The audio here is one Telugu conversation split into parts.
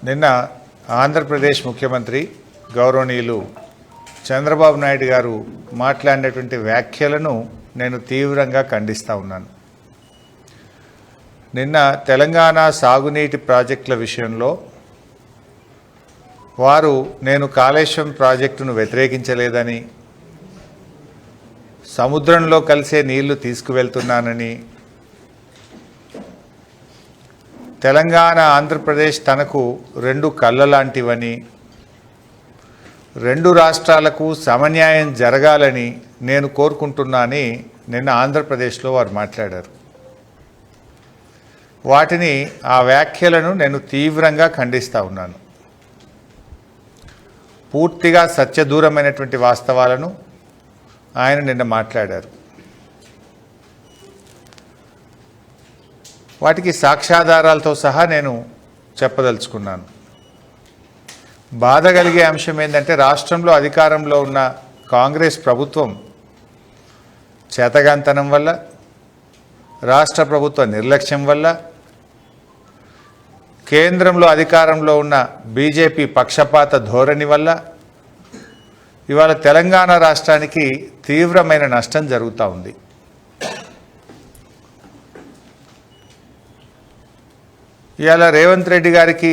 నిన్న ఆంధ్రప్రదేశ్ ముఖ్యమంత్రి గౌరవనీయులు చంద్రబాబు నాయుడు గారు మాట్లాడినటువంటి వ్యాఖ్యలను నేను తీవ్రంగా ఖండిస్తా ఉన్నాను. నిన్న తెలంగాణ సాగునీటి ప్రాజెక్టుల విషయంలో వారు నేను కాళేశ్వరం ప్రాజెక్టును వ్యతిరేకించలేదని, సముద్రంలో కలిసే నీళ్లు తీసుకువెళ్తున్నానని, తెలంగాణ ఆంధ్రప్రదేశ్ తనకు రెండు కళ్ళ లాంటివని, రెండు రాష్ట్రాలకు సమన్యాయం జరగాలని నేను కోరుకుంటున్నానని నిన్న ఆంధ్రప్రదేశ్లో వారు మాట్లాడారు. వాటిని ఆ వ్యాఖ్యలను నేను తీవ్రంగా ఖండిస్తూ ఉన్నాను. పూర్తిగా సత్యదూరమైనటువంటి వాస్తవాలను ఆయన నిన్న మాట్లాడారు. వాటికి సాక్ష్యాధారాలతో సహా నేను చెప్పదలుచుకున్నాను. బాధ కలిగే అంశం ఏంటంటే, రాష్ట్రంలో అధికారంలో ఉన్న కాంగ్రెస్ ప్రభుత్వం చేతగాంతనం వల్ల, రాష్ట్ర ప్రభుత్వ నిర్లక్ష్యం వల్ల, కేంద్రంలో అధికారంలో ఉన్న బీజేపీ పక్షపాత ధోరణి వల్ల ఇవాళ తెలంగాణ రాష్ట్రానికి తీవ్రమైన నష్టం జరుగుతూ ఉంది. ఇవాళ రేవంత్ రెడ్డి గారికి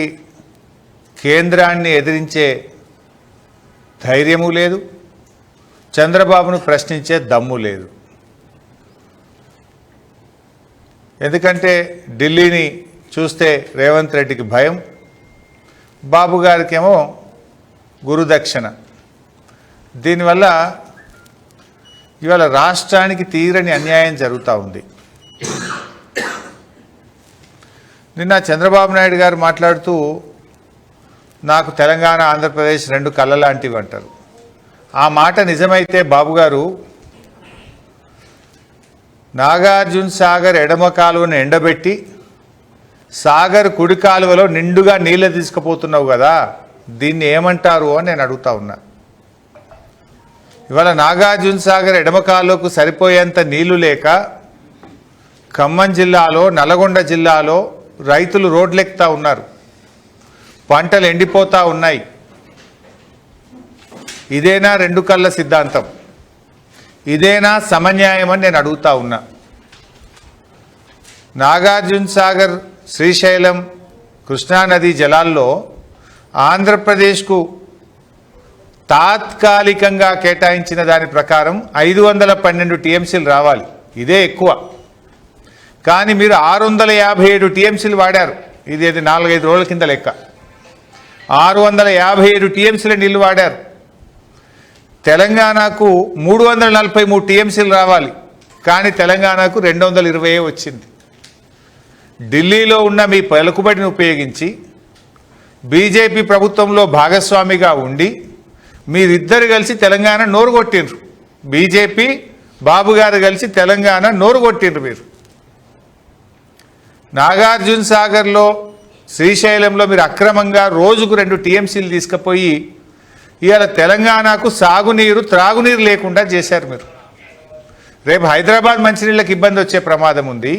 కేంద్రాన్ని ఎదిరించే ధైర్యము లేదు, చంద్రబాబును ప్రశ్నించే దమ్ము లేదు. ఎందుకంటే ఢిల్లీని చూస్తే రేవంత్ రెడ్డికి భయం, బాబు గారికేమో గురుదక్షిణ. దీనివల్ల ఇవాళ రాష్ట్రానికి తీరని అన్యాయం జరుగుతూ ఉంది. నిన్న చంద్రబాబు నాయుడు గారు మాట్లాడుతూ నాకు తెలంగాణ ఆంధ్రప్రదేశ్ రెండు కళ్ళ లాంటివి అంటారు. ఆ మాట నిజమైతే బాబు గారు, నాగార్జున సాగర్ ఎడమ కాలువను ఎండబెట్టి సాగర్ కుడి కాలువలో నిండుగా నీళ్ళు తీసుకుపోతున్నావు కదా, దీన్ని ఏమంటారు అని నేను అడుగుతా ఉన్నా. ఇవాళ నాగార్జున సాగర్ ఎడమ కాలువకు సరిపోయేంత నీళ్లు లేక ఖమ్మం జిల్లాలో, నల్గొండ జిల్లాలో రైతులు రోడ్లెక్కుతా ఉన్నారు, పంటలు ఎండిపోతూ ఉన్నాయి. ఇదేనా రెండు కళ్ళ సిద్ధాంతం? ఇదేనా సమన్యాయం అని నేను అడుగుతా ఉన్నా. నాగార్జున సాగర్, శ్రీశైలం, కృష్ణానదీ జలాల్లో ఆంధ్రప్రదేశ్కు తాత్కాలికంగా కేటాయించిన దాని ప్రకారం 512 టీఎంసీలు రావాలి. ఇదే ఎక్కువ. కానీ మీరు 657 టీఎంసీలు వాడారు. ఇది 4-5 రోజుల కింద లెక్క. 657 టీఎంసీల నీళ్లు వాడారు. తెలంగాణకు 343 టీఎంసీలు రావాలి, కానీ తెలంగాణకు 220 వచ్చింది. ఢిల్లీలో ఉన్న మీ పలుకుబడిని ఉపయోగించి బీజేపీ ప్రభుత్వంలో భాగస్వామిగా ఉండి మీరిద్దరు కలిసి తెలంగాణ నోరు కొట్టిండ్రు. బీజేపీ బాబు గారు కలిసి తెలంగాణ నోరు కొట్టిండ్రు. మీరు నాగార్జున సాగర్లో, శ్రీశైలంలో మీరు అక్రమంగా రోజుకు 2 టీఎంసీలు తీసుకుపోయి ఇవాళ తెలంగాణకు సాగునీరు, త్రాగునీరు లేకుండా చేశారు మీరు. రేపు హైదరాబాద్ మంచినీళ్ళకి ఇబ్బంది వచ్చే ప్రమాదం ఉంది,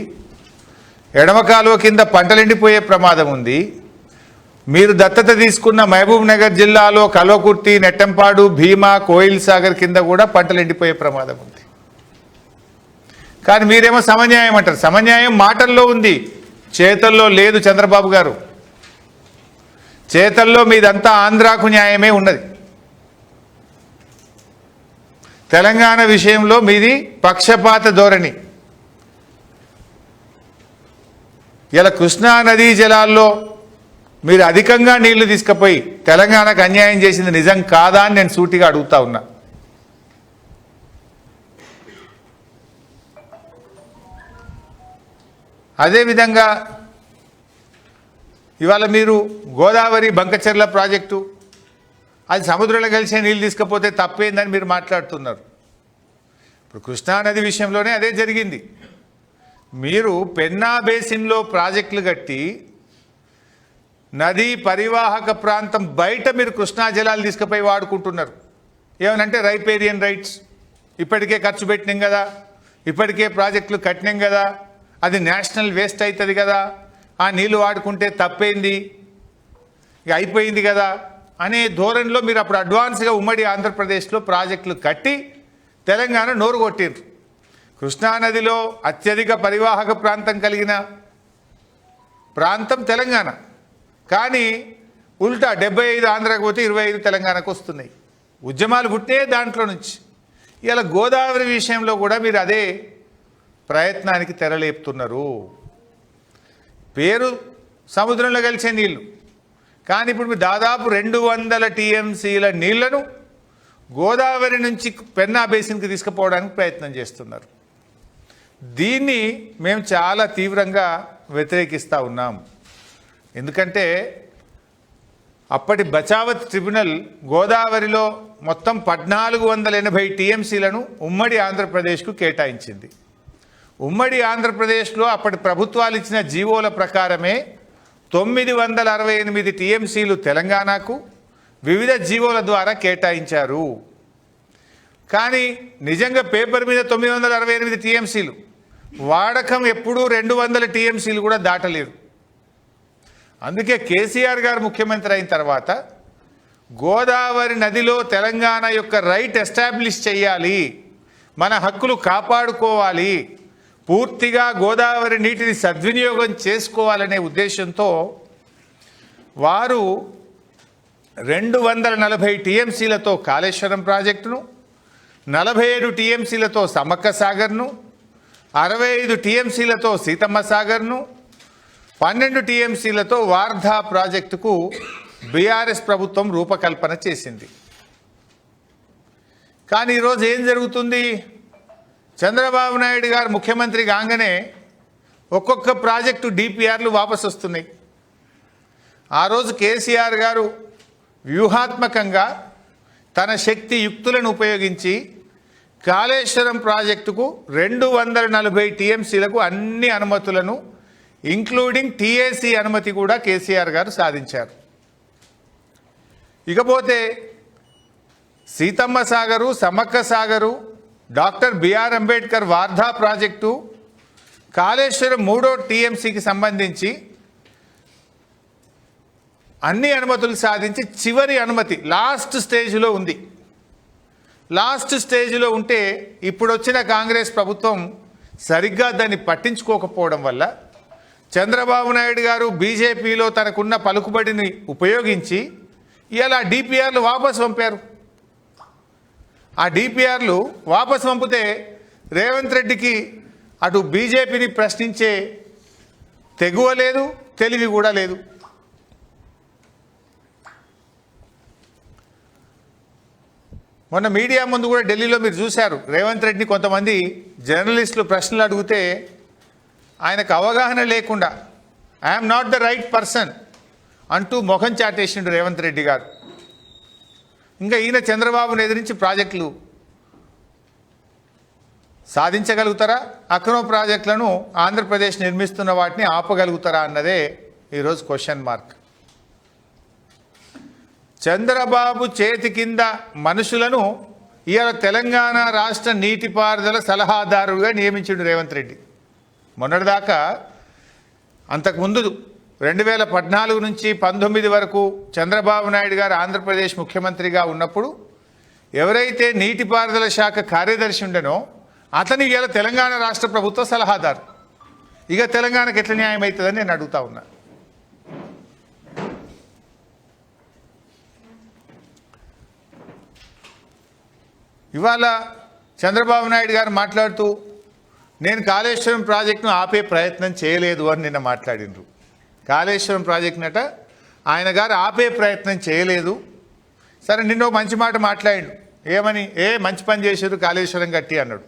ఎడమ కాలువ కింద పంటలు ఎండిపోయే ప్రమాదం ఉంది. మీరు దత్తత తీసుకున్న మహబూబ్ నగర్ జిల్లాలో కల్వకుర్తి, నెట్టంపాడు, భీమా, కోయిల్ సాగర్ కింద కూడా పంటలు ఎండిపోయే ప్రమాదం ఉంది. కానీ మీరేమో సమన్యాయం అంటారు. సమన్యాయం మాటల్లో ఉంది, చేతల్లో లేదు. చంద్రబాబు గారు, చేతల్లో మీదంతా ఆంధ్రాకు న్యాయమే ఉన్నది. తెలంగాణ విషయంలో మీది పక్షపాత ధోరణి. ఇలా కృష్ణా నదీ జలాల్లో మీరు అధికంగా నీళ్లు తీసుకుపోయి తెలంగాణకు అన్యాయం చేసింది నిజం కాదా అని నేను సూటిగా అడుగుతా ఉన్నా. అదేవిధంగా ఇవాళ మీరు గోదావరి బంకచెర్ల ప్రాజెక్టు, అది సముద్రంలో కలిసే నీళ్ళు తీసుకపోతే తప్పేందని మీరు మాట్లాడుతున్నారు. ఇప్పుడు కృష్ణానది విషయంలోనే అదే జరిగింది. మీరు పెన్నా బేసిన్లో ప్రాజెక్టులు కట్టి నదీ పరివాహక ప్రాంతం బయట మీరు కృష్ణా జలాలు తీసుకుపోయి వాడుకుంటున్నారు. ఏమనంటే రైపేరియన్ రైట్స్, ఇప్పటికే ఖర్చు పెట్టినాం కదా, ఇప్పటికే ప్రాజెక్టులు కట్టినాం కదా, అది నేషనల్ వేస్ట్ అవుతుంది కదా, ఆ నీళ్లు వాడుకుంటే తప్పేంది, ఇక అయిపోయింది కదా అనే ధోరణిలో మీరు అప్పుడు అడ్వాన్స్గా ఉమ్మడి ఆంధ్రప్రదేశ్లో ప్రాజెక్టులు కట్టి తెలంగాణ నోరు కొట్టిండ్రు. కృష్ణానదిలో అత్యధిక పరివాహక ప్రాంతం కలిగిన ప్రాంతం తెలంగాణ. కానీ ఉల్టా 75 ఆంధ్రాకు పోతే 25 తెలంగాణకు వస్తున్నాయి. ఉద్యమాలు పుట్టే దాంట్లో నుంచి. ఇలా గోదావరి విషయంలో కూడా మీరు అదే ప్రయత్నానికి తెరలేపుతున్నారు. పేరు సముద్రంలో కలిసే నీళ్లు, కానీ ఇప్పుడు మీరు దాదాపు 200 టీఎంసీల నీళ్లను గోదావరి నుంచి పెన్నా బేసిన్కి తీసుకుపోవడానికి ప్రయత్నం చేస్తున్నారు. దీన్ని మేము చాలా తీవ్రంగా వ్యతిరేకిస్తూ ఉన్నాం. ఎందుకంటే అప్పటి బచావత్ ట్రిబ్యునల్ గోదావరిలో మొత్తం 1480 టీఎంసీలను ఉమ్మడి ఆంధ్రప్రదేశ్కు కేటాయించింది. ఉమ్మడి ఆంధ్రప్రదేశ్లో అప్పటి ప్రభుత్వాలు ఇచ్చిన జీవోల ప్రకారమే 968 టీఎంసీలు తెలంగాణకు వివిధ జీవోల ద్వారా కేటాయించారు. కానీ నిజంగా పేపర్ మీద 968 టీఎంసీలు, వాడకం ఎప్పుడూ 200 టీఎంసీలు కూడా దాటలేరు. అందుకే కేసీఆర్ గారు ముఖ్యమంత్రి అయిన తర్వాత గోదావరి నదిలో తెలంగాణ యొక్క రైట్ ఎస్టాబ్లిష్ చేయాలి, మన హక్కులు కాపాడుకోవాలి, పూర్తిగా గోదావరి నీటిని సద్వినియోగం చేసుకోవాలనే ఉద్దేశంతో వారు 240 టీఎంసీలతో కాళేశ్వరం ప్రాజెక్టును, 47 టీఎంసీలతో సమ్మక్క సాగర్ను, 65 టీఎంసీలతో సీతమ్మ సాగర్ను, 12 టీఎంసీలతో వార్ధా ప్రాజెక్టుకు బీఆర్ఎస్ ప్రభుత్వం రూపకల్పన చేసింది. కానీ ఈరోజు ఏం జరుగుతుంది? చంద్రబాబు నాయుడు గారు ముఖ్యమంత్రి కాగానే ఒక్కొక్క ప్రాజెక్టు డిపిఆర్లు వాపసు వస్తున్నాయి. ఆ రోజు కేసీఆర్ గారు వ్యూహాత్మకంగా తన శక్తి యుక్తులను ఉపయోగించి కాళేశ్వరం ప్రాజెక్టుకు 240 టీఎంసీలకు అన్ని అనుమతులను ఇంక్లూడింగ్ టీఏసీ అనుమతి కూడా కేసీఆర్ గారు సాధించారు. ఇకపోతే Seethamma Sagar, Sammakka Sagar, doctor BR Ambedkar Wardha project, Kaleshwaram 3వ టీఎంసీకి సంబంధించి అన్ని అనుమతులు సాధించి చివరి అనుమతి లాస్ట్ స్టేజ్లో ఉంది. లాస్ట్ స్టేజ్లో ఉంటే ఇప్పుడు వచ్చిన కాంగ్రెస్ ప్రభుత్వం సరిగ్గా దాన్ని పట్టించుకోకపోవడం వల్ల చంద్రబాబు నాయుడు గారు బీజేపీలో తనకున్న పలుకుబడిని ఉపయోగించి ఇలా డిపిఆర్లు వాపసు పంపారు. ఆ డిపిఆర్లు వాపసు పంపితే రేవంత్ రెడ్డికి అటు బీజేపీని ప్రశ్నించే తెగువ లేదు, తెలివి కూడా లేదు. మొన్న మీడియా ముందు కూడా ఢిల్లీలో మీరు చూశారు, రేవంత్ రెడ్డిని కొంతమంది జర్నలిస్టులు ప్రశ్నలు అడిగితే ఆయనకు అవగాహన లేకుండా I'm not the right person అంటూ ముఖం చాటేసిండు రేవంత్ రెడ్డి గారు. ఇంకా ఈయన చంద్రబాబును ఎదిరించి ప్రాజెక్టులు సాధించగలుగుతారా? అక్రమ ప్రాజెక్టులను ఆంధ్రప్రదేశ్ నిర్మిస్తున్న వాటిని ఆపగలుగుతారా అన్నదే ఈరోజు క్వశ్చన్ మార్క్. చంద్రబాబు చేతి కింద మనుషులను ఇవాళ తెలంగాణ రాష్ట్ర నీటిపారుదల సలహాదారుగా నియమించిండు రేవంత్ రెడ్డి. మొన్నటిదాకా అంతకుముందు 2014 నుంచి 19 వరకు చంద్రబాబు నాయుడు గారు ఆంధ్రప్రదేశ్ ముఖ్యమంత్రిగా ఉన్నప్పుడు ఎవరైతే నీటిపారుదల శాఖ కార్యదర్శి ఉండనో అతని ఇవాళ తెలంగాణ రాష్ట్ర ప్రభుత్వ సలహాదారు. ఇక తెలంగాణకు ఎట్లా న్యాయం అవుతుందని నేను అడుగుతా ఉన్నా. ఇవాళ చంద్రబాబు నాయుడు గారు మాట్లాడుతూ నేను కాళేశ్వరం ప్రాజెక్టును ఆపే ప్రయత్నం చేయలేదు అని నిన్న మాట్లాడినరు. కాళేశ్వరం ప్రాజెక్టునట ఆయన గారు ఆపే ప్రయత్నం చేయలేదు. సరే, నిన్న మంచి మాట మాట్లాడాడు. ఏమని? మంచి పని చేశారు కాళేశ్వరం కట్టి అన్నాడు.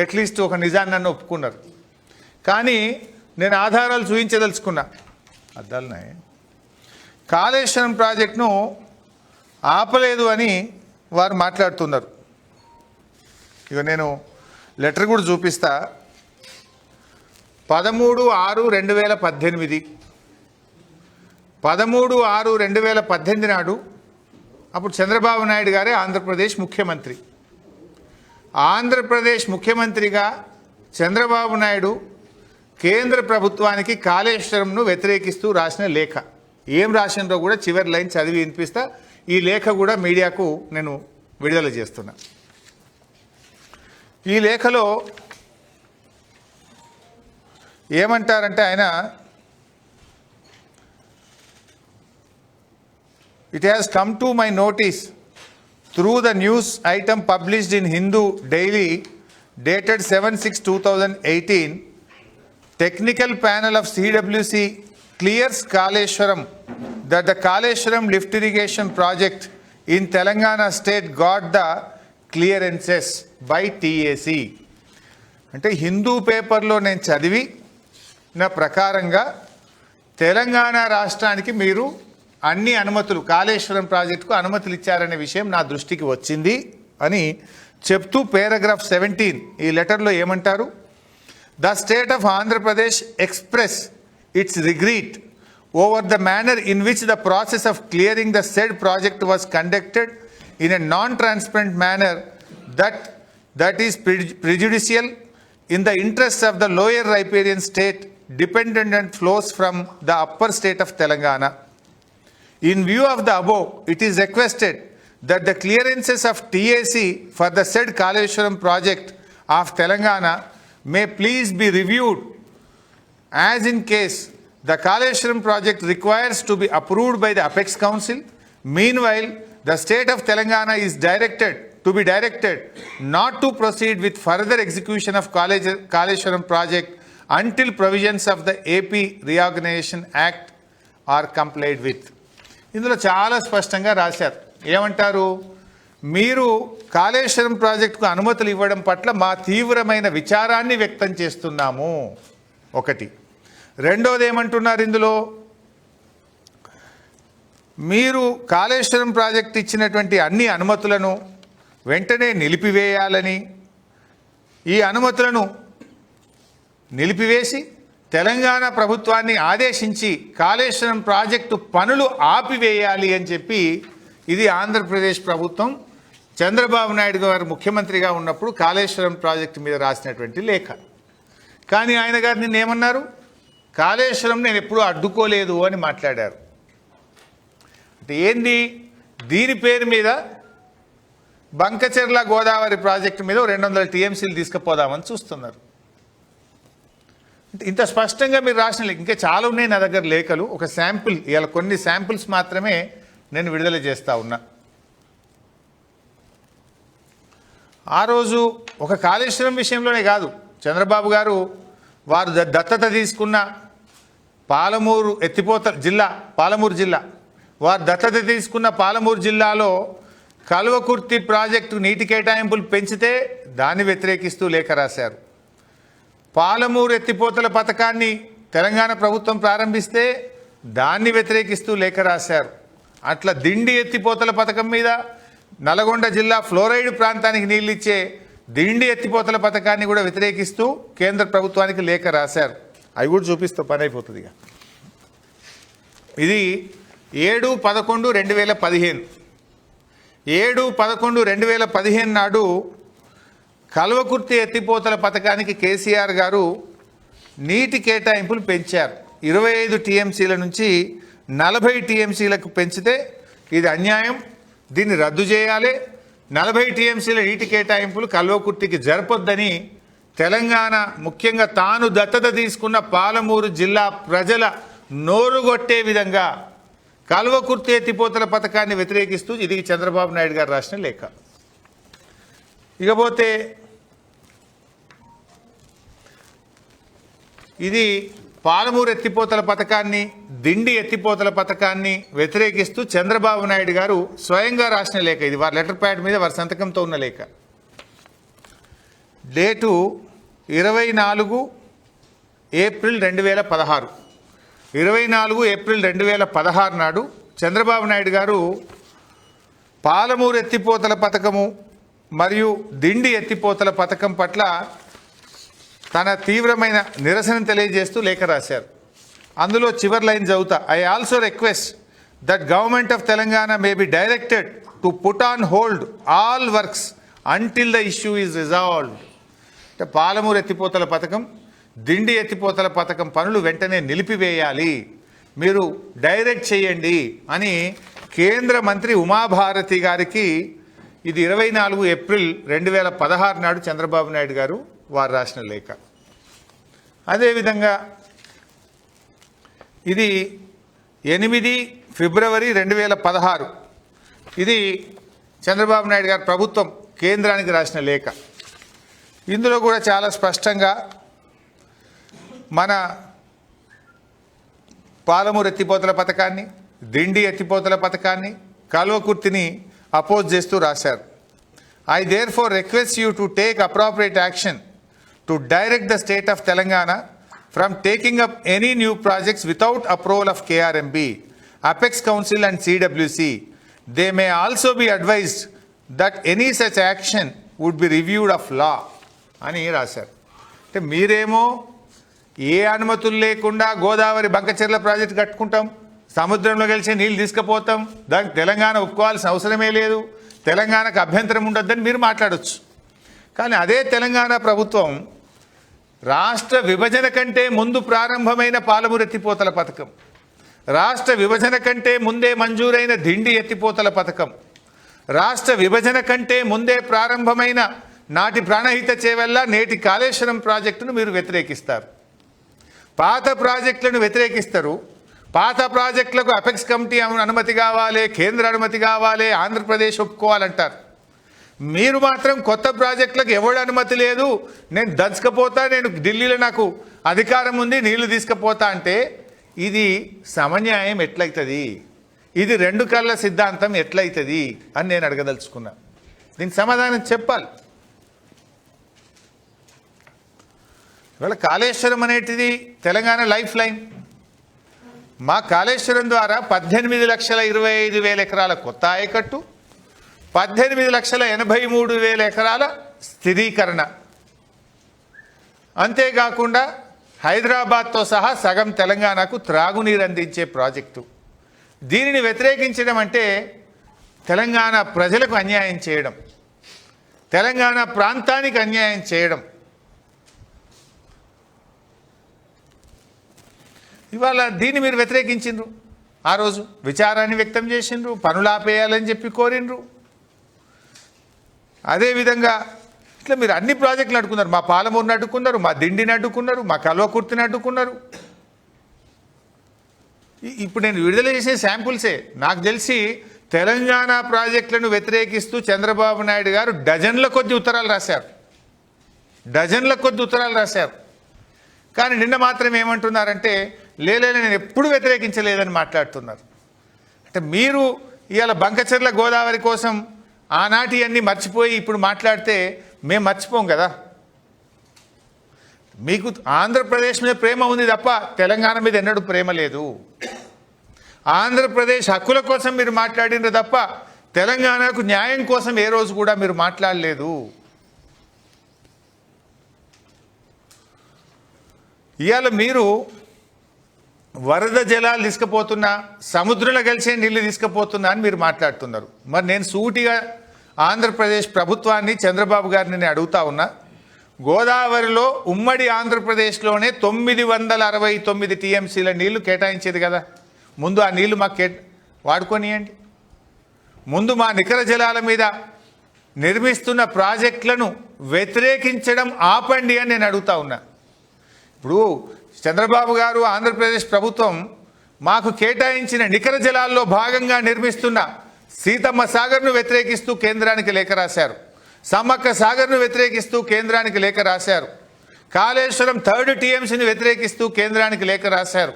అట్లీస్ట్ ఒక నిజాన్ని నన్ను ఒప్పుకున్నారు. కానీ నేను ఆధారాలు చూపించదలుచుకున్నా. అద్దాలున్నాయి. కాళేశ్వరం ప్రాజెక్టును ఆపలేదు అని వారు మాట్లాడుతున్నారు. ఇక నేను లెటర్ కూడా చూపిస్తా. 13/6/2018 13/6/2018 నాడు అప్పుడు చంద్రబాబు నాయుడు గారే ఆంధ్రప్రదేశ్ ముఖ్యమంత్రి. ఆంధ్రప్రదేశ్ ముఖ్యమంత్రిగా చంద్రబాబు నాయుడు కేంద్ర ప్రభుత్వానికి కాళేశ్వరంను వ్యతిరేకిస్తూ రాసిన లేఖ. ఏం రాసిందో కూడా చివరి లైన్ చదివి వినిపిస్తా. ఈ లేఖ కూడా మీడియాకు నేను విడుదల చేస్తున్నా. ఈ లేఖలో ఏమంటారంటే ఆయన, it has come to my notice through the news item published in Hindu Daily dated 7/6/2018, technical panel of CWC clears Kaleshwaram that the Kaleshwaram lift irrigation project in Telangana state got the clearances by TAC. అంటే హిందూ పేపర్లో నేను చదివి నా ప్రకారంగా తెలంగాణ రాష్ట్రానికి మీరు అన్ని అనుమతులు, కాళేశ్వరం ప్రాజెక్టుకు అనుమతులు ఇచ్చారనే విషయం నా దృష్టికి వచ్చింది అని చెప్తూ పారాగ్రాఫ్ 17 ఈ లెటర్లో ఏమంటారు, the state of Andhra Pradesh express it's regret over the manner in which the process of clearing the said project was conducted in a non transparent manner that is ప్రిజుడిషియల్ in the interests of the lower riparian state dependent flows from the upper state of Telangana. In view of the above, it is requested that the clearances of TAC for the said Kaleshwaram project of Telangana may please be reviewed, as in case the Kaleshwaram project requires to be approved by the Apex Council. Meanwhile, the state of Telangana is to be directed not to proceed with further execution of Kaleshwaram project until provisions of the AP Reorganization Act are complied with. ఇందులో చాలా స్పష్టంగా రాశారు. ఏమంటారు, మీరు కాళేశ్వరం ప్రాజెక్టుకు అనుమతులు ఇవ్వడం పట్ల మా తీవ్రమైన విచారాన్ని వ్యక్తం చేస్తున్నాము. ఒకటి. రెండోది ఏమంటున్నారు ఇందులో, మీరు కాళేశ్వరం ప్రాజెక్టు ఇచ్చినటువంటి అన్ని అనుమతులను వెంటనే నిలిపివేయాలని, ఈ అనుమతులను నిలిపివేసి తెలంగాణ ప్రభుత్వాన్ని ఆదేశించి కాళేశ్వరం ప్రాజెక్టు పనులు ఆపివేయాలి అని చెప్పి ఇది ఆంధ్రప్రదేశ్ ప్రభుత్వం చంద్రబాబు నాయుడు గారు ముఖ్యమంత్రిగా ఉన్నప్పుడు కాళేశ్వరం ప్రాజెక్టు మీద రాసినటువంటి లేఖ. కానీ ఆయన గారు నిన్న ఏమన్నారు, కాళేశ్వరం నేను ఎప్పుడూ అడ్డుకోలేదు అని మాట్లాడారు. అంటే ఏంది, దీని పేరు మీద బంకచెర్ల గోదావరి ప్రాజెక్టు మీద 200 TMCలు తీసుకుపోదామని చూస్తున్నారు. ఇంత స్పష్టంగా మీరు రాసిన లేఖ, ఇంకా చాలా ఉన్నాయి నా దగ్గర లేఖలు. ఒక శాంపుల్, ఇలా కొన్ని శాంపుల్స్ మాత్రమే నేను విడుదల చేస్తూ ఉన్నా. ఆ రోజు ఒక కాళేశ్వరం విషయంలోనే కాదు, చంద్రబాబు గారు వారు దత్తత తీసుకున్న పాలమూరు ఎత్తిపోతల జిల్లా, పాలమూరు జిల్లా, వారు దత్తత తీసుకున్న పాలమూరు జిల్లాలో కల్వకుర్తి ప్రాజెక్టు నీటి కేటాయింపులు పెంచితే దాన్ని వ్యతిరేకిస్తూ లేఖ రాశారు. పాలమూరు ఎత్తిపోతల పథకాన్ని తెలంగాణ ప్రభుత్వం ప్రారంభిస్తే దాన్ని వ్యతిరేకిస్తూ లేఖ రాశారు. అట్లా దిండి ఎత్తిపోతల పథకం మీద నల్గొండ జిల్లా ఫ్లోరైడ్ ప్రాంతానికి నీళ్ళు ఇచ్చే దిండి ఎత్తిపోతల పథకాన్ని కూడా వ్యతిరేకిస్తూ కేంద్ర ప్రభుత్వానికి లేఖ రాశారు. అవి కూడా చూపిస్తూ పని అయిపోతుంది. ఇది 7/11/2015 7/11/2015 నాడు కల్వకుర్తి ఎత్తిపోతల పథకానికి కేసీఆర్ గారు నీటి కేటాయింపులు పెంచారు. 25 TMCల నుంచి 40 TMCలకు పెంచితే ఇది అన్యాయం, దీన్ని రద్దు చేయాలి, 40 TMCల నీటి కేటాయింపులు కల్వకుర్తికి జరపొద్దని తెలంగాణ, ముఖ్యంగా తాను దత్తత తీసుకున్న పాలమూరు జిల్లా ప్రజల నోరుగొట్టే విధంగా కల్వకుర్తి ఎత్తిపోతల పథకాన్ని వ్యతిరేకిస్తూ ఇది చంద్రబాబు నాయుడు గారు రాసిన లేఖ. ఇకపోతే ఇది పాలమూరు ఎత్తిపోతల పథకాన్ని, దిండి ఎత్తిపోతల పథకాన్ని వ్యతిరేకిస్తూ చంద్రబాబు నాయుడు గారు స్వయంగా రాసిన లేఖ. ఇది వారి లెటర్ ప్యాడ్ మీద వారి సంతకంతో ఉన్న లేఖ. Date 24 April 2016. 24 ఏప్రిల్ 2016 నాడు చంద్రబాబు నాయుడు గారు పాలమూరు ఎత్తిపోతల పథకము మరియు దిండి ఎత్తిపోతల పథకం పట్ల తన తీవ్రమైన నిరసన తెలియజేస్తూ లేఖ రాశారు. అందులో చివరి లైన్ చదువుతా. I also request that government of Telangana may be directed to put on hold all works until the issue is resolved. అంటే పాలమూరు ఎత్తిపోతల పథకం, దిండి ఎత్తిపోతల పథకం పనులు వెంటనే నిలిపివేయాలి. మీరు డైరెక్ట్ చేయండి అని కేంద్ర మంత్రి ఉమాభారతి గారికి ఇది 24 ఏప్రిల్ 2016 నాడు చంద్రబాబు నాయుడు గారు వారు రాసిన లేఖ. అదేవిధంగా ఇది 8 ఫిబ్రవరి 2016 ఇది చంద్రబాబు నాయుడు గారు ప్రభుత్వం కేంద్రానికి రాసిన లేఖ. ఇందులో కూడా చాలా స్పష్టంగా మన పాలమూరు ఎత్తిపోతల పథకాన్ని, దిండి ఎత్తిపోతల పథకాన్ని, కల్వకుర్తిని అపోజ్ చేస్తూ రాశారు. I therefore request you to take appropriate action to direct the state of Telangana from taking up any new projects without approval of KRMB, apex council and CWC. They may also be advised that any such action would be reviewed of law అని రాశారు. అంటే మీరేమో ఏ అనుమతులు లేకుండా గోదావరి బంకచెర్ల ప్రాజెక్టు కట్టుకుంటాం, సముద్రంలో కలిసి నీళ్ళు తీసుకుపోతాం, దానికి తెలంగాణ ఒప్పుకోవాల్సిన అవసరమే లేదు, తెలంగాణకు అభ్యంతరం ఉండొద్దని మీరు మాట్లాడవచ్చు. కానీ అదే తెలంగాణ ప్రభుత్వం రాష్ట్ర విభజన కంటే ముందు ప్రారంభమైన పాలమూరు ఎత్తిపోతల పథకం, రాష్ట్ర విభజన కంటే ముందే మంజూరైన దిండి ఎత్తిపోతల పథకం, రాష్ట్ర విభజన కంటే ముందే ప్రారంభమైన నాటి ప్రాణహిత చేవెళ్ళ నేటి కాళేశ్వరం ప్రాజెక్టును మీరు వ్యతిరేకిస్తారు. పాత ప్రాజెక్టులను వ్యతిరేకిస్తారు. పాత ప్రాజెక్టులకు అపెక్స్ కమిటీ అనుమతి కావాలి, కేంద్ర అనుమతి కావాలి, ఆంధ్రప్రదేశ్ ఒప్పుకోవాలంటారు. మీరు మాత్రం కొత్త ప్రాజెక్టులకు ఎవడు అనుమతి లేదు, నేను దంచుకపోతా, నేను ఢిల్లీలో నాకు అధికారం ఉంది, నీళ్లు తీసుకుపోతా అంటే ఇది సమన్యాయం ఎట్లయితుంది? ఇది 2 కళ్ళ సిద్ధాంతం ఎట్లయితుంది అని నేను అడగదలుచుకున్నా. దీనికి సమాధానం చెప్పాలి. ఇవాళ కాళేశ్వరం అనేటిది తెలంగాణ లైఫ్ లైన్. మా కాళేశ్వరం ద్వారా 18,25,000 ఎకరాల కొత్త ఆయకట్టు, 18,83,000 ఎకరాల స్థిరీకరణ, అంతేకాకుండా హైదరాబాద్తో సహా సగం తెలంగాణకు త్రాగునీరు అందించే ప్రాజెక్టు. దీనిని వ్యతిరేకించడం అంటే తెలంగాణ ప్రజలకు అన్యాయం చేయడం, తెలంగాణ ప్రాంతానికి అన్యాయం చేయడం. ఇవాళ దీన్ని మీరు వ్యతిరేకించిండ్రు. ఆ రోజు విచారాన్ని వ్యక్తం చేసిండ్రు, పనులు ఆపేయాలని చెప్పి కోరిండ్రు. అదేవిధంగా ఇట్లా మీరు అన్ని ప్రాజెక్టులు అడ్డుకున్నారు. మా పాలమూరుని అడ్డుకున్నారు, మా దిండిని అడ్డుకున్నారు, మా కల్వకుర్తిని అడ్డుకున్నారు. ఇప్పుడు నేను విడుదల చేసే శాంపుల్సే. నాకు తెలిసి తెలంగాణ ప్రాజెక్టులను వ్యతిరేకిస్తూ చంద్రబాబు నాయుడు గారు డజన్ల కొద్ది ఉత్తరాలు రాశారు, డజన్ల కొద్ది ఉత్తరాలు రాశారు. కానీ నిన్న మాత్రం ఏమంటున్నారంటే లేలే నేను ఎప్పుడు వ్యతిరేకించలేదని మాట్లాడుతున్నారు. అంటే మీరు ఇవాళ బంకచెర్ల గోదావరి కోసం ఆనాటి అన్నీ మర్చిపోయి ఇప్పుడు మాట్లాడితే మేము మర్చిపోం కదా. మీకు ఆంధ్రప్రదేశ్ మీద ప్రేమ ఉంది తప్ప తెలంగాణ మీద ఎన్నడూ ప్రేమ లేదు. ఆంధ్రప్రదేశ్ హక్కుల కోసం మీరు మాట్లాడినారు తప్ప తెలంగాణకు న్యాయం కోసం ఏ రోజు కూడా మీరు మాట్లాడలేదు. ఇవాళ మీరు వరద జలాలు తీసుకుపోతున్నా, సముద్రంలో కలిసే నీళ్ళు తీసుకుపోతున్నా అని మీరు మాట్లాడుతున్నారు. మరి నేను సూటిగా ఆంధ్రప్రదేశ్ ప్రభుత్వాన్ని, చంద్రబాబు గారిని అడుగుతా ఉన్నా, గోదావరిలో ఉమ్మడి ఆంధ్రప్రదేశ్లోనే 969 TMCల నీళ్లు కేటాయించేది కదా. ముందు ఆ నీళ్లు మాకు వాడుకొనియండి. ముందు మా నికర జలాల మీద నిర్మిస్తున్న ప్రాజెక్టులను వ్యతిరేకించడం ఆపండి అని నేను అడుగుతా ఉన్నా. ఇప్పుడు చంద్రబాబు గారు, ఆంధ్రప్రదేశ్ ప్రభుత్వం మాకు కేటాయించిన నికర జలాల్లో భాగంగా నిర్మిస్తున్న సీతమ్మ సాగర్ను వ్యతిరేకిస్తూ కేంద్రానికి లేఖ రాశారు, సమ్మక్క సాగర్ను వ్యతిరేకిస్తూ కేంద్రానికి లేఖ రాశారు, కాళేశ్వరం 3rd TMCని వ్యతిరేకిస్తూ కేంద్రానికి లేఖ రాశారు,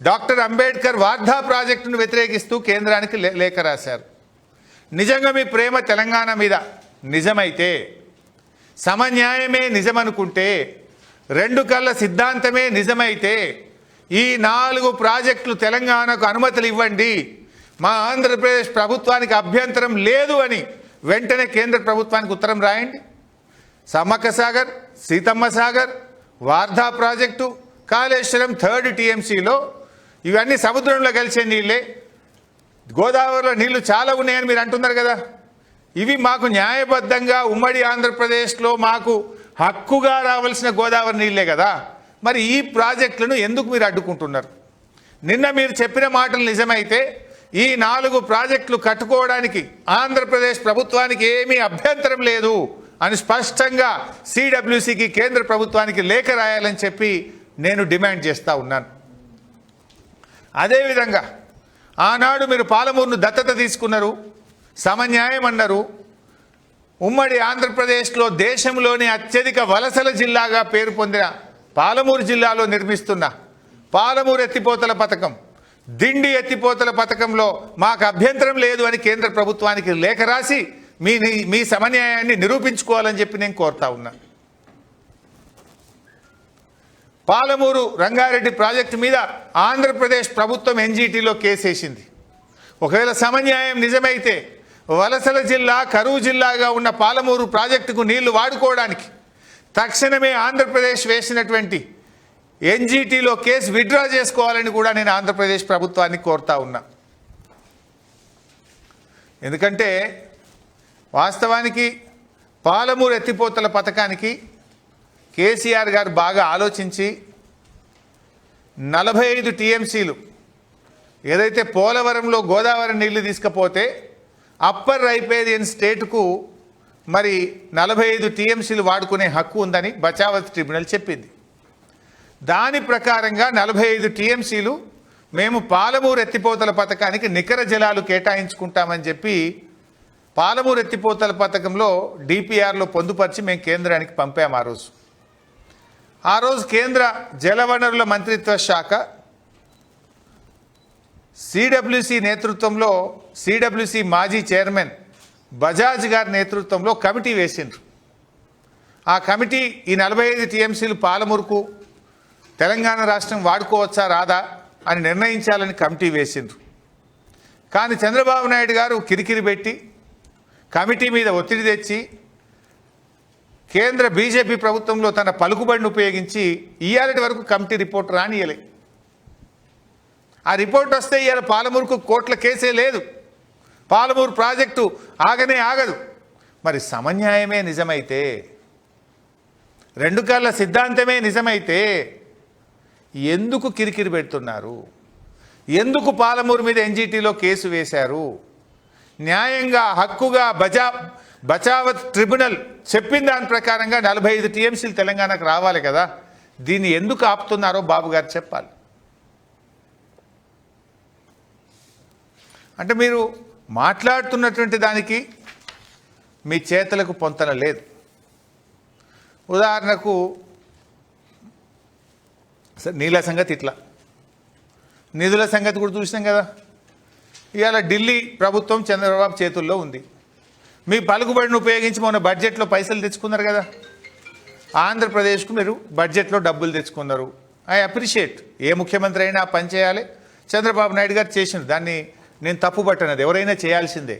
డాక్టర్ అంబేద్కర్ వార్ధా ప్రాజెక్టును వ్యతిరేకిస్తూ కేంద్రానికి లేఖ రాశారు. నిజంగా మీ ప్రేమ తెలంగాణ మీద నిజమైతే, సమన్యాయమే నిజమనుకుంటే, 2 కళ్ళ సిద్ధాంతమే నిజమైతే ఈ 4 ప్రాజెక్టులు తెలంగాణకు అనుమతులు ఇవ్వండి, మా ఆంధ్రప్రదేశ్ ప్రభుత్వానికి అభ్యంతరం లేదు అని వెంటనే కేంద్ర ప్రభుత్వానికి ఉత్తరం రాయండి. సమ్మక్క సాగర్, సీతమ్మ సాగర్, వార్ధా ప్రాజెక్టు, కాళేశ్వరం 3rd TMCలో ఇవన్నీ సముద్రంలో కలిసే నీళ్ళే. గోదావరిలో నీళ్లు చాలా ఉన్నాయని మీరు అంటున్నారు కదా. ఇవి మాకు న్యాయబద్ధంగా ఉమ్మడి ఆంధ్రప్రదేశ్లో మాకు హక్కుగా రావాల్సిన గోదావరి నీళ్ళే కదా. మరి ఈ ప్రాజెక్టులను ఎందుకు మీరు అడ్డుకుంటున్నారు? నిన్న మీరు చెప్పిన మాటలు నిజమైతే ఈ 4 ప్రాజెక్టులు కట్టుకోవడానికి ఆంధ్రప్రదేశ్ ప్రభుత్వానికి ఏమీ అభ్యంతరం లేదు అని స్పష్టంగా సిడబ్ల్యూసికి కేంద్ర ప్రభుత్వానికి లేఖ రాయాలని చెప్పి నేను డిమాండ్ చేస్తూ ఉన్నాను. అదేవిధంగా ఆనాడు మీరు పాలమూరును దత్తత తీసుకున్నారు, సమన్యాయం అన్నారు. ఉమ్మడి ఆంధ్రప్రదేశ్లో దేశంలోని అత్యధిక వలసల జిల్లాగా పేరు పొందిన పాలమూరు జిల్లాలో నిర్మిస్తున్న పాలమూరు ఎత్తిపోతల పథకం, దిండి ఎత్తిపోతల పథకంలో మాకు అభ్యంతరం లేదు అని కేంద్ర ప్రభుత్వానికి లేఖ రాసి మీ సమన్యాయాన్ని నిరూపించుకోవాలని చెప్పి నేను కోరుతా ఉన్నా. పాలమూరు రంగారెడ్డి ప్రాజెక్టు మీద ఆంధ్రప్రదేశ్ ప్రభుత్వం ఎన్జీటీలో కేసేసింది. ఒకవేళ సమన్యాయం నిజమైతే వలసల జిల్లా, కరువు జిల్లాగా ఉన్న పాలమూరు ప్రాజెక్టుకు నీళ్లు వాడుకోవడానికి తక్షణమే ఆంధ్రప్రదేశ్ వేసినటువంటి ఎన్జీటీలో కేసు విత్డ్రా చేసుకోవాలని కూడా నేను ఆంధ్రప్రదేశ్ ప్రభుత్వాన్ని కోరుతా ఉన్నా. ఎందుకంటే వాస్తవానికి పాలమూరు ఎత్తిపోతల పథకానికి కేసీఆర్ గారు బాగా ఆలోచించి 45 టీఎంసీలు ఏదైతే పోలవరంలో గోదావరి నీళ్లు తీసుకపోతే అప్పర్ రైపేరియన్ స్టేట్కు మరి 45 టీఎంసీలు వాడుకునే హక్కు ఉందని బచావత్ ట్రిబ్యునల్ చెప్పింది. దాని ప్రకారంగా 45 టీఎంసీలు మేము పాలమూరు ఎత్తిపోతల పథకానికి నికర జలాలు కేటాయించుకుంటామని చెప్పి పాలమూరు ఎత్తిపోతల పథకంలో డిపిఆర్లో పొందుపరిచి మేము కేంద్రానికి పంపాము. ఆ రోజు కేంద్ర జలవనరుల మంత్రిత్వ శాఖ సిడబ్ల్యూసి నేతృత్వంలో సిడబ్ల్యూసి మాజీ చైర్మన్ బజాజ్ గారి నేతృత్వంలో కమిటీ వేసిండ్రు. ఆ కమిటీ ఈ 45 టీఎంసీలు పాలమూరుకు తెలంగాణ రాష్ట్రం వాడుకోవచ్చా రాదా అని నిర్ణయించాలని కమిటీ వేసిండ్రు. కానీ చంద్రబాబు నాయుడు గారు కిరికిరి పెట్టి కమిటీ మీద ఒత్తిడి తెచ్చి కేంద్ర బీజేపీ ప్రభుత్వంలో తన పలుకుబడిని ఉపయోగించి ఇయ్యాలటి వరకు కమిటీ రిపోర్ట్ రానియలే. ఆ రిపోర్ట్ వస్తే ఇవాళ పాలమూరుకు కోట్ల కేసే లేదు, పాలమూరు ప్రాజెక్టు ఆగనే ఆగదు. మరి సమన్యాయమే నిజమైతే, 2 కళ్ళ సిద్ధాంతమే నిజమైతే ఎందుకు కిరికిరి పెడుతున్నారు? ఎందుకు పాలమూరు మీద ఎన్జీటీలో కేసు వేశారు? న్యాయంగా హక్కుగా బచావత్ ట్రిబ్యునల్ చెప్పిన దాని ప్రకారంగా 45 టీఎంసీలు తెలంగాణకు రావాలి కదా. దీన్ని ఎందుకు ఆపుతున్నారో బాబు గారు చెప్పాలి. అంటే మీరు మాట్లాడుతున్నటువంటి దానికి మీ చేతులకు పొంతన లేదు. ఉదాహరణకు నీళ్ళ సంగతి ఇట్లా, నిధుల సంగతి కూడా చూసినాం కదా. ఇవాళ ఢిల్లీ ప్రభుత్వం చంద్రబాబు చేతుల్లో ఉంది. మీ పలుకుబడిని ఉపయోగించి మొన్న బడ్జెట్లో పైసలు తెచ్చుకున్నారు కదా. ఆంధ్రప్రదేశ్కు మీరు బడ్జెట్లో డబ్బులు తెచ్చుకున్నారు. I appreciate. ఏ ముఖ్యమంత్రి అయినా పని చేయాలి. చంద్రబాబు నాయుడు గారు చేసినారు, దాన్ని నేను తప్పుపట్టనది, ఎవరైనా చేయాల్సిందే.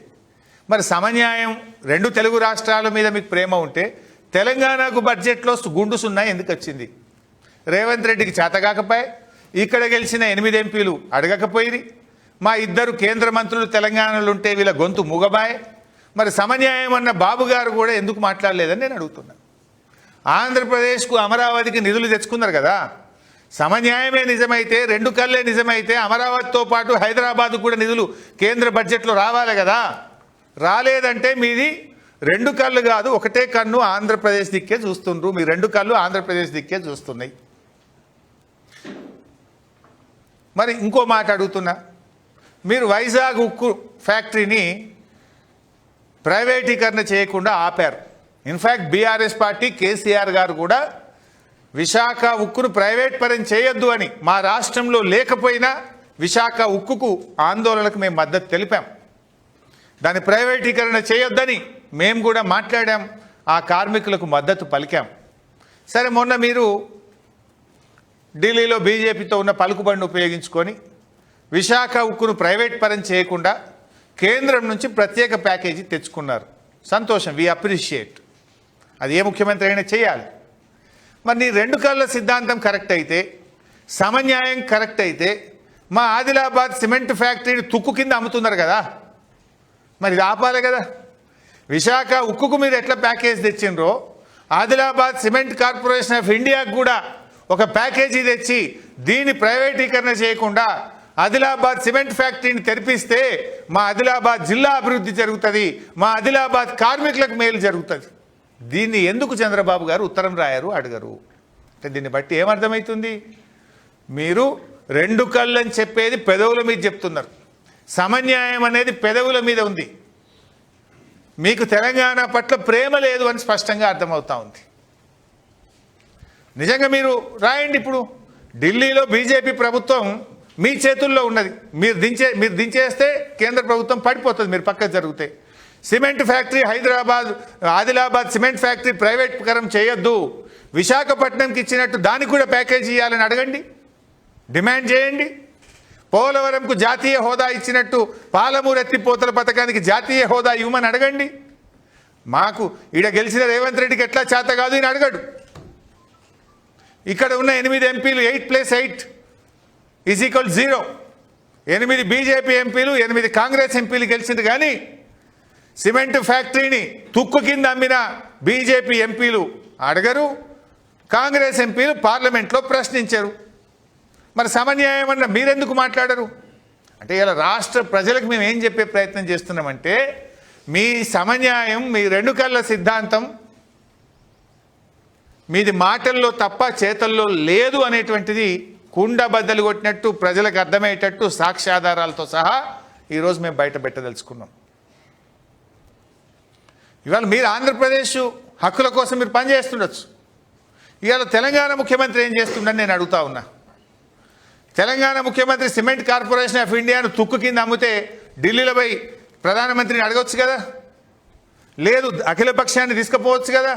మరి సమన్యాయం 2 తెలుగు రాష్ట్రాల మీద మీకు ప్రేమ ఉంటే తెలంగాణకు బడ్జెట్లో గుండు సున్నా ఎందుకు వచ్చింది? రేవంత్ రెడ్డికి చేతగాకపోయి ఇక్కడ గెలిచిన 8 ఎంపీలు అడగకపోయి, మా 2 కేంద్ర మంత్రులు తెలంగాణలో ఉంటే వీళ్ళ గొంతు మూగబాయ్. మరి సమన్యాయం అన్న బాబు గారు కూడా ఎందుకు మాట్లాడలేదని నేను అడుగుతున్నా. ఆంధ్రప్రదేశ్కు అమరావతికి నిధులు తెచ్చుకున్నారు కదా. సమన్యాయమే నిజమైతే, 2 కళ్ళే నిజమైతే అమరావతితో పాటు హైదరాబాద్కు కూడా నిధులు కేంద్ర బడ్జెట్లో రావాలి కదా. రాలేదంటే మీది 2 కళ్ళు కాదు, ఒకటే కన్ను ఆంధ్రప్రదేశ్ దిక్కే చూస్తుండ్రు. మీ 2 కళ్ళు ఆంధ్రప్రదేశ్ దిక్కే చూస్తున్నాయి. మరి ఇంకో మాట అడుగుతున్నా, మీరు వైజాగ్ ఉక్కు ఫ్యాక్టరీని ప్రైవేటీకరణ చేయకుండా ఆపారు. ఇన్ఫ్యాక్ట్ బీఆర్ఎస్ పార్టీ కేసీఆర్ గారు కూడా విశాఖ ఉక్కును ప్రైవేట్ పరం చేయొద్దు అని, మా రాష్ట్రంలో లేకపోయినా విశాఖ ఉక్కుకు ఆందోళనకు మేము మద్దతు తెలిపాం. దాన్ని ప్రైవేటీకరణ చేయొద్దని మేము కూడా మాట్లాడాం, ఆ కార్మికులకు మద్దతు పలికాం. సరే, మొన్న మీరు ఢిల్లీలో బీజేపీతో ఉన్న పలుకుబడిని ఉపయోగించుకొని విశాఖ ఉక్కును ప్రైవేట్ పరం చేయకుండా కేంద్రం నుంచి ప్రత్యేక ప్యాకేజీ తెచ్చుకున్నారు. సంతోషం, వి అప్రిషియేట్. అది ఏ ముఖ్యమంత్రి అయినా చేయాలి. మరి నీ 2 కళ్ళ సిద్ధాంతం కరెక్ట్ అయితే, సమన్యాయం కరెక్ట్ అయితే, మా ఆదిలాబాద్ సిమెంట్ ఫ్యాక్టరీని తుక్కు కింద అమ్ముతున్నారు కదా, మరి ఇది ఆపాలి కదా. విశాఖ ఉక్కుకు మీరు ఎట్లా ప్యాకేజ్ తెచ్చిండ్రో ఆదిలాబాద్ సిమెంట్ కార్పొరేషన్ ఆఫ్ ఇండియాకు కూడా ఒక ప్యాకేజీ తెచ్చి దీన్ని ప్రైవేటీకరణ చేయకుండా ఆదిలాబాద్ సిమెంట్ ఫ్యాక్టరీని తెరిపిస్తే మా ఆదిలాబాద్ జిల్లా అభివృద్ధి జరుగుతుంది, మా ఆదిలాబాద్ కార్మికులకు మేలు జరుగుతుంది. దీన్ని ఎందుకు చంద్రబాబు గారు ఉత్తరం రాయరు, అడగరు? అంటే దీన్ని బట్టి ఏమర్థమవుతుంది? మీరు రెండు కళ్ళని చెప్పేది పెదవుల మీద చెప్తున్నారు, సమన్యాయం అనేది పెదవుల మీద ఉంది. మీకు తెలంగాణ పట్ల ప్రేమ లేదు అని స్పష్టంగా అర్థమవుతా ఉంది. నిజంగా మీరు రాయండి. ఇప్పుడు ఢిల్లీలో బీజేపీ ప్రభుత్వం మీ చేతుల్లో ఉన్నది. మీరు దించేస్తే కేంద్ర ప్రభుత్వం పడిపోతుంది, మీరు పక్కకు జరిగితే. Cement factory Adilabad cement factory ప్రైవేటీకరణ చేయొద్దు, విశాఖపట్నంకి ఇచ్చినట్టు దానికి కూడా ప్యాకేజీ ఇవ్వాలని అడగండి, డిమాండ్ చేయండి. పోలవరంకు జాతీయ హోదా ఇచ్చినట్టు పాలమూరు ఎత్తిపోతల పథకానికి జాతీయ హోదా ఇవ్వమని అడగండి. మాకు ఈడ గెలిచిన రేవంత్ రెడ్డికి ఎట్లా చేత కాదు అని అడగడు. ఇక్కడ ఉన్న 8 ఎంపీలు 8+8 = 0. 8 బీజేపీ ఎంపీలు 8 కాంగ్రెస్ ఎంపీలు గెలిచింది. కానీ సిమెంట్ ఫ్యాక్టరీని తుక్కు కింద అమ్మిన బీజేపీ ఎంపీలు అడగరు, కాంగ్రెస్ ఎంపీలు పార్లమెంట్లో ప్రశ్నించారు. మరి సమన్యాయం అన్న మీరెందుకు మాట్లాడరు? అంటే ఇలా రాష్ట్ర ప్రజలకు మేము ఏం చెప్పే ప్రయత్నం చేస్తున్నామంటే, మీ సమన్యాయం, మీ రెండు కళ్ళ సిద్ధాంతం మీది మాటల్లో తప్ప చేతల్లో లేదు అనేటువంటిది కుండ బద్దలు కొట్టినట్టు ప్రజలకు అర్థమయ్యేటట్టు సాక్ష్యాధారాలతో సహా ఈరోజు మేము బయట పెట్టదలుచుకున్నాం. ఇవాళ మీరు ఆంధ్రప్రదేశ్ హక్కుల కోసం మీరు పనిచేస్తుండొచ్చు. ఇవాళ తెలంగాణ ముఖ్యమంత్రి ఏం చేస్తుండని నేను అడుగుతా ఉన్నా. తెలంగాణ ముఖ్యమంత్రి సిమెంట్ కార్పొరేషన్ ఆఫ్ ఇండియాను తుక్కు కింద అమ్మితే ఢిల్లీలో పోయి ప్రధానమంత్రిని అడగవచ్చు కదా, లేదు అఖిల పక్షాన్ని తీసుకుపోవచ్చు కదా,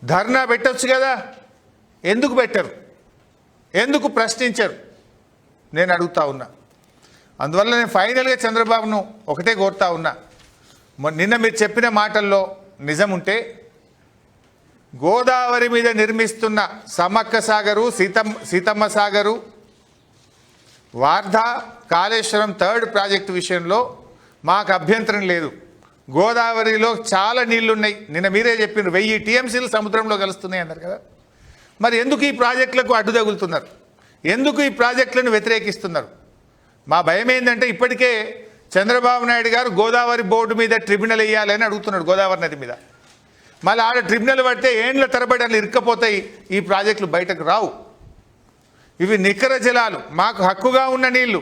ధర్నా పెట్టవచ్చు కదా. ఎందుకు పెట్టరు? ఎందుకు ప్రశ్నించరు? నేను అడుగుతా ఉన్నా. అందువల్ల నేను ఫైనల్గా చంద్రబాబును ఒకటే కోరుతా ఉన్నా, నిన్న మీరు చెప్పిన మాటల్లో నిజం ఉంటే గోదావరి మీద నిర్మిస్తున్న సమ్మక్క సాగరు, సీతమ్మ సాగరు, వార్ధా, కాళేశ్వరం 3rd ప్రాజెక్టు విషయంలో మాకు అభ్యంతరం లేదు. గోదావరిలో చాలా నీళ్లున్నాయి. నిన్న మీరే చెప్పినారు 1000 టీఎంసీలు సముద్రంలో కలుస్తున్నాయి అన్నారు కదా. మరి ఎందుకు ఈ ప్రాజెక్టులకు అడ్డు తగులుతున్నారు? ఎందుకు ఈ ప్రాజెక్టులను వ్యతిరేకిస్తున్నారు? మా భయం ఏంటంటే ఇప్పటికే చంద్రబాబు నాయుడు గారు గోదావరి బోర్డు మీద ట్రిబ్యునల్ వేయాలని అడుగుతున్నాడు, గోదావరి నది మీద. మళ్ళీ ఆడ ట్రిబ్యునల్ పడితే ఏండ్ల తరబడి అలా ఇరుక్కపోతాయి, ఈ ప్రాజెక్టులు బయటకు రావు. ఇవి నికర జలాలు, మాకు హక్కుగా ఉన్న నీళ్లు.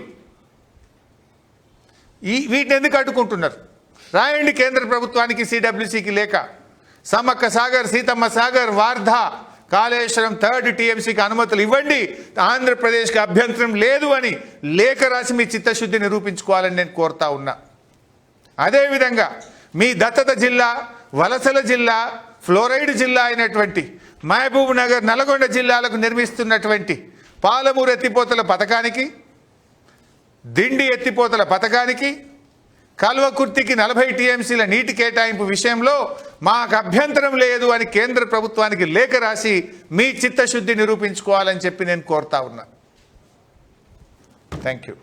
వీటిని ఎందుకు అడ్డుకుంటున్నారు? రాయండి కేంద్ర ప్రభుత్వానికి, సిడబ్ల్యూసీకి లేక సమ్మక్క సాగర్, సీతమ్మ సాగర్, వార్ధా, కాళేశ్వరం 3rd టీఎంసీకి అనుమతులు ఇవ్వండి, ఆంధ్రప్రదేశ్కి అభ్యంతరం లేదు అని లేఖ రాసి మీ చిత్తశుద్ధి నిరూపించుకోవాలని నేను కోరుతా ఉన్నా. అదేవిధంగా మీ దత్తత జిల్లా, వలసల జిల్లా, ఫ్లోరైడ్ జిల్లా అయినటువంటి మహబూబ్ నగర్, నల్గొండ జిల్లాలకు నిర్మిస్తున్నటువంటి పాలమూరు ఎత్తిపోతల పథకానికి, దిండి ఎత్తిపోతల పథకానికి, కల్వకుర్తికి 40 టీఎంసీల నీటి కేటాయింపు విషయంలో మాకు అభ్యంతరం లేదు అని కేంద్ర ప్రభుత్వానికి లేఖ రాసి మీ చిత్తశుద్ధి నిరూపించుకోవాలని చెప్పి నేను కోరుతా ఉన్నా. Thank you.